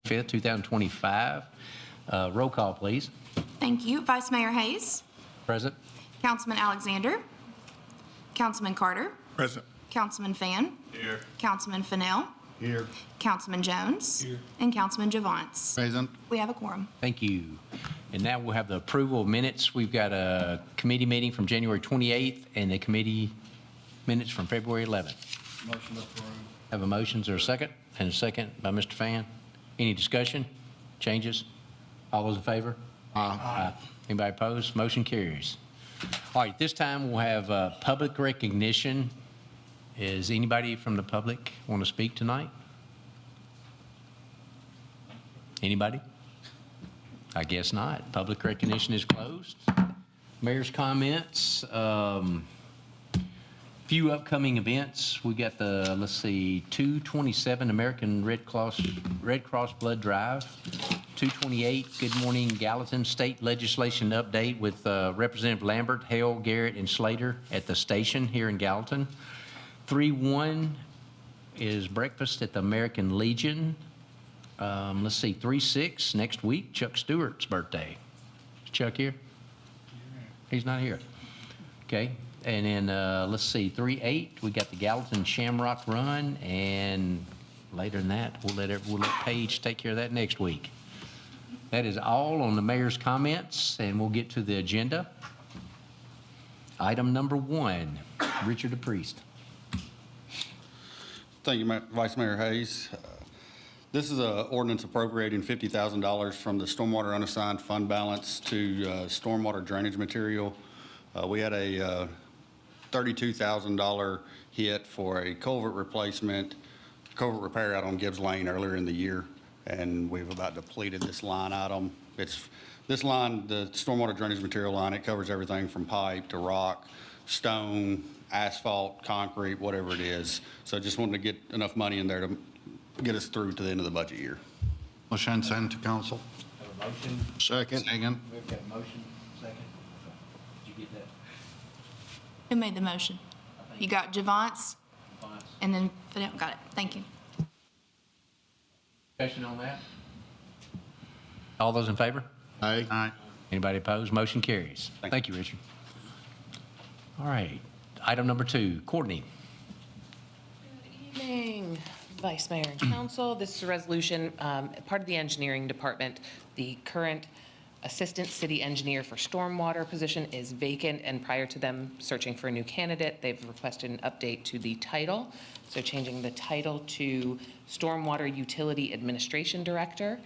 5th, 2025. Roll call, please. Thank you. Vice Mayor Hayes. Present. Councilman Alexander. Councilman Carter. Present. Councilman Fan. Here. Councilman Fennell. Here. Councilman Jones. Here. And Councilman Javance. Present. We have a quorum. Thank you. And now we'll have the approval of minutes. We've got a committee meeting from January 28th and the committee minutes from February 11th. Motion approved. Have a motion. Is there a second? And a second by Mr. Fan. Any discussion? Changes? All those in favor? Aye. Anybody opposed? Motion carries. All right, this time we'll have public recognition. Is anybody from the public want to speak tonight? Anybody? I guess not. Public recognition is closed. Mayor's comments. Few upcoming events. We got the, let's see, 227 American Red Cross Blood Drive. 228 Good Morning Gallatin State Legislation Update with Representative Lambert, Hale, Garrett, and Slater at the station here in Gallatin. 3-1 is breakfast at the American Legion. Let's see, 3-6 next week, Chuck Stewart's birthday. Is Chuck here? He's not here. Okay. And then, let's see, 3-8, we got the Gallatin Shamrock Run, and later than that, we'll let Paige take care of that next week. That is all on the mayor's comments, and we'll get to the agenda. Item number 1, Richard the Priest. Thank you, Vice Mayor Hayes. This is an ordinance appropriating $50,000 from the stormwater unassigned fund balance to stormwater drainage material. We had a $32,000 hit for a culvert repair out on Gibbs Lane earlier in the year, and we've about depleted this line item. This line, the stormwater drainage material line, it covers everything from pipe to rock, stone, asphalt, concrete, whatever it is. So just wanted to get enough money in there to get us through to the end of the budget year. Motion sent to council. Have a motion. Second. We've got a motion. Second. Did you get that? Who made the motion? You got Javance and then Fennell. Got it. Thank you. Discussion on that? All those in favor? Aye. Aye. Anybody opposed? Motion carries. Thank you, Richard. All right. Item number 2, Courtney. Good evening, Vice Mayor and Council. This is a resolution, part of the engineering department. The current assistant city engineer for stormwater position is vacant, and prior to them searching for a new candidate, they've requested an update to the title. So changing the title to Stormwater Utility Administration Director,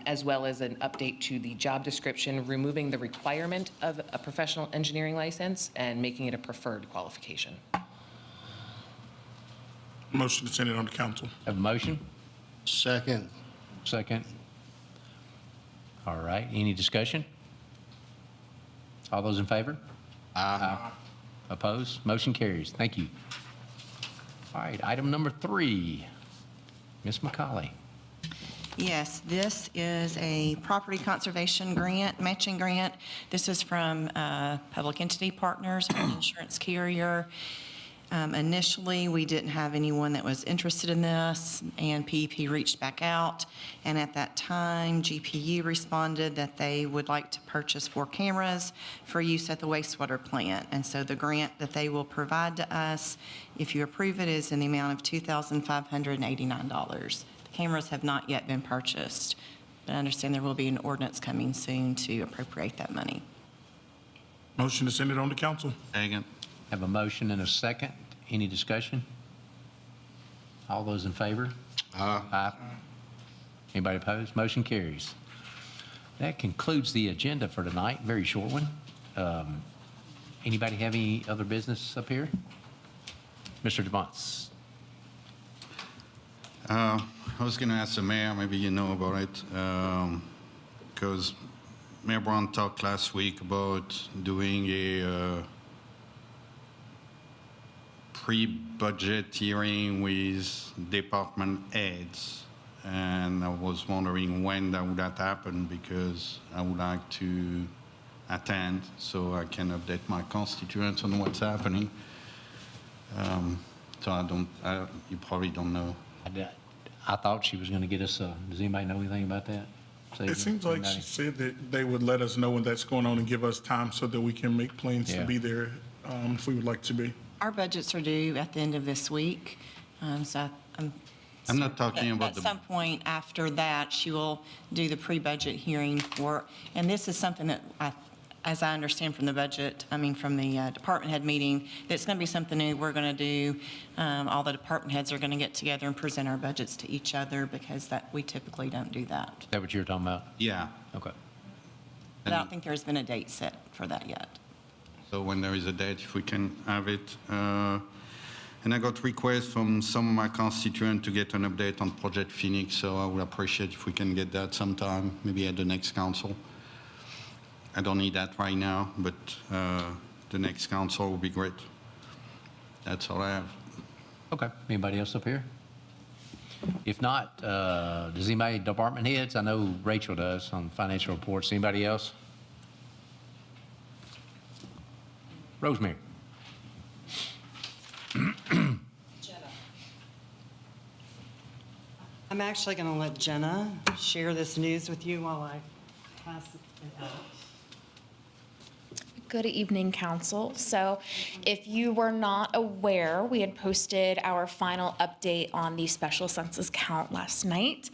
as well as an update to the job description, removing the requirement of a professional engineering license and making it a preferred qualification. Motion to send it on to council. Have a motion? Second. Second. All right. Any discussion? All those in favor? Aye. Opposed? Motion carries. Thank you. All right. Item number 3, Ms. McCauley. Yes, this is a property conservation grant, matching grant. This is from Public Entity Partners, an insurance carrier. Initially, we didn't have anyone that was interested in this, and PEP reached back out. And at that time, GPU responded that they would like to purchase 4 cameras for use at the wastewater plant. And so the grant that they will provide to us, if you approve it, is in the amount of $2,589. The cameras have not yet been purchased, but I understand there will be an ordinance coming soon to appropriate that money. Motion to send it on to council. Second. Have a motion and a second. Any discussion? All those in favor? Aye. Anybody opposed? Motion carries. That concludes the agenda for tonight. Very short one. Anybody have any other business up here? Mr. Javance. I was going to ask the mayor, maybe you know about it, because Mayor Brown talked last week about doing a pre-budget hearing with department heads, and I was wondering when that would happen, because I would like to attend so I can update my constituents on what's happening. So you probably don't know. I thought she was going to get us, does anybody know anything about that? It seems like she said that they would let us know when that's going on and give us time so that we can make plans to Yeah. be there if we would like to be. Our budgets are due at the end of this week, so I'm not talking about at the, some point after that, she will do the pre-budget hearing for, and this is something that as I understand from the budget, from the department head meeting, that's going to be something new we're going to do. All the department heads are going to get together and present our budgets to each other because we typically don't do that. Is that what you were talking about? yeah. Okay. But I don't think there's been a date set for that yet. So when there is a date, if we can have it. And I got requests from some of my constituents to get an update on Project Phoenix, so I would appreciate if we can get that sometime, maybe at the next council. I don't need that right now, but the next council will be great. That's all I have. Okay. Anybody else up here? If not, does anybody, department heads? I know Rachel does on financial reports. Anybody else? Rosemary? I'm actually going to let Jenna share this news with you while I pass it out. Good evening, Council. So if you were not aware, we had posted our final update on the special census count last night.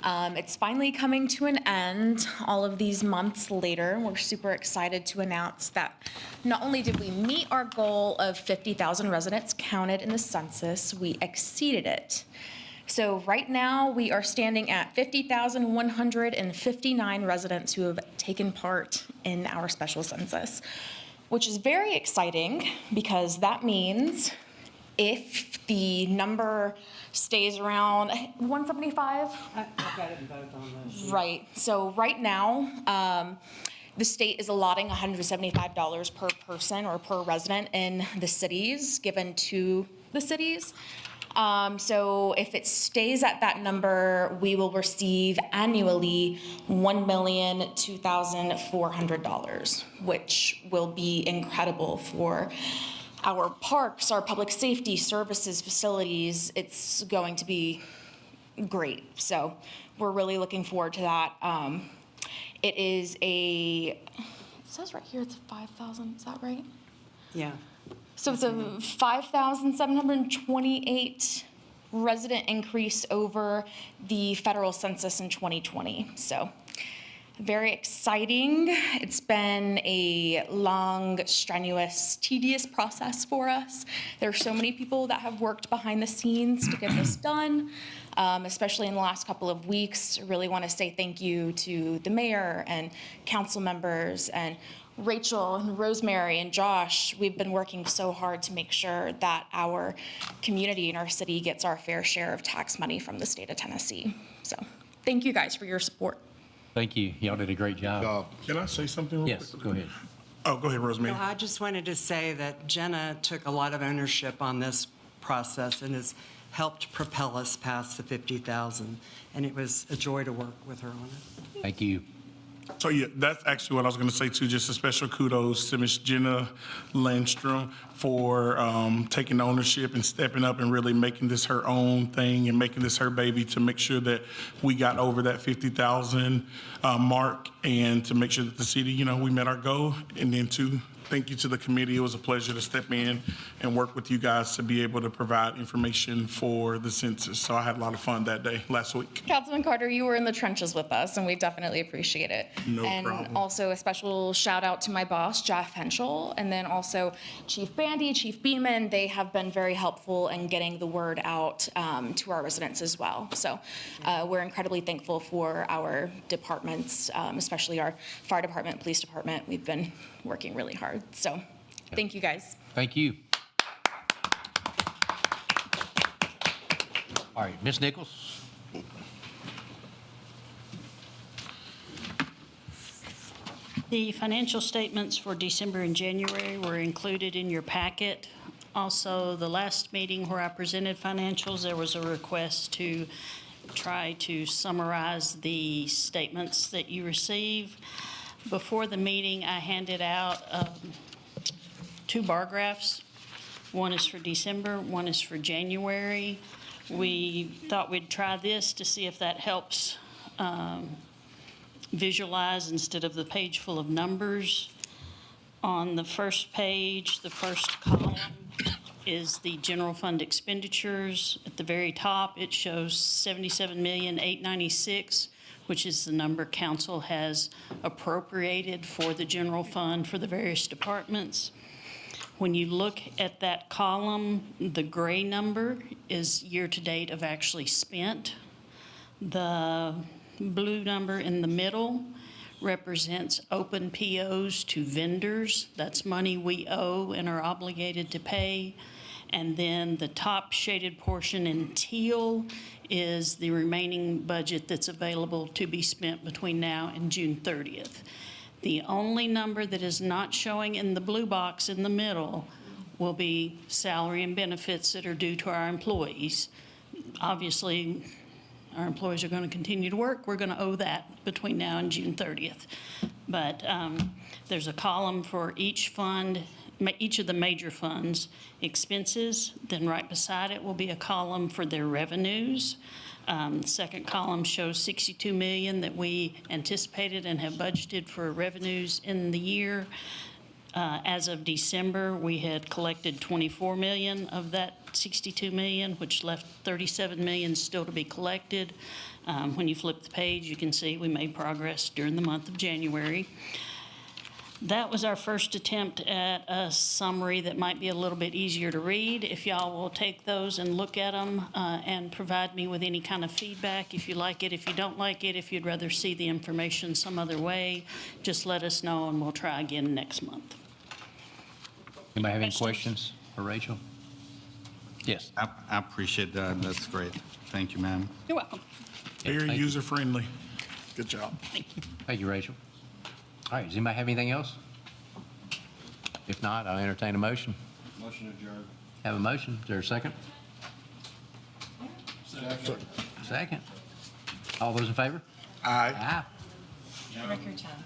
It's finally coming to an end all of these months later. We're super excited to announce that not only did we meet our goal of 50,000 residents counted in the census, we exceeded it. So right now, we are standing at 50,159 residents who have taken part in our special census, which is very exciting because that means if the number stays around 175, I've got it in both on those. right? So right now, the state is allotting $175 per person or per resident in the cities, given to the cities. So if it stays at that number, we will receive annually $1,002,400, which will be incredible for our parks, our public safety services, facilities. It's going to be great. So we're really looking forward to that. It is it says right here it's 5,000, is that right? Yeah. So it's a 5,728 resident increase over the federal census in 2020. So very exciting. It's been a long, strenuous, tedious process for us. There are so many people that have worked behind the scenes to get this done, especially in the last couple of weeks. I really want to say thank you to the mayor and council members and Rachel and Rosemary and Josh. We've been working so hard to make sure that our community and our city gets our fair share of tax money from the state of Tennessee. So thank you guys for your support. Thank you. Y'all did a great job. Can I say something real Yes, quick? go ahead. Oh, go ahead, Rosemary. No, I just wanted to say that Jenna took a lot of ownership on this process and has helped propel us past the 50,000. And it was a joy to work with her on it. Thank you. So yeah, that's actually what I was going to say too. Just a special kudos to Miss Jenna Landstrom for taking ownership and stepping up and really making this her own thing and making this her baby to make sure that we got over that 50,000 mark and to make sure that the city, we met our goal. And then too, thank you to the committee. It was a pleasure to step in and work with you guys to be able to provide information for the census. So I had a lot of fun that day last week. Councilman Carter, you were in the trenches with us, and we definitely appreciate it. No and problem. Also a special shout out to my boss, Jeff Henschel, and then also Chief Bandy, Chief Beeman. They have been very helpful in getting the word out to our residents as well. So we're incredibly thankful for our departments, especially our fire department, police department. We've been working really hard. So thank you guys. Thank you. All right, Ms. Nichols. The financial statements for December and January were included in your packet. Also, the last meeting where I presented financials, there was a request to try to summarize the statements that you receive. Before the meeting, I handed out 2 bar graphs. One is for December, one is for January. We thought we'd try this to see if that helps visualize instead of the page full of numbers. On the first page, the first column is the general fund expenditures. At the very top, it shows $77,896,000, which is the number council has appropriated for the general fund for the various departments. When you look at that column, the gray number is year-to-date of actually spent. The blue number in the middle represents open POs to vendors. That's money we owe and are obligated to pay. And then the top shaded portion in teal is the remaining budget that's available to be spent between now and June 30th. The only number that is not showing in the blue box in the middle will be salary and benefits that are due to our employees. Obviously, our employees are going to continue to work. We're going to owe that between now and June 30th. But there's a column for each fund, each of the major funds, expenses. Then right beside it will be a column for their revenues. The second column shows $62 million that we anticipated and have budgeted for revenues in the year. As of December, we had collected $24 million of that $62 million, which left $37 million still to be collected. When you flip the page, you can see we made progress during the month of January. That was our first attempt at a summary that might be a little bit easier to read. If y'all will take those and look at them and provide me with any kind of feedback, if you like it, if you don't like it, if you'd rather see the information some other way, just let us know and we'll try again next month. Anybody have any questions for Rachel? Yes. I appreciate that. That's great. Thank you, ma'am. You're welcome. Very thank you. user-friendly. Good job. Thank you, Rachel. All right, does anybody have anything else? If not, I'll entertain a motion. Motion adjourned. Have a motion. Is there a second? Second. All those in favor? Aye. Aye. Record time.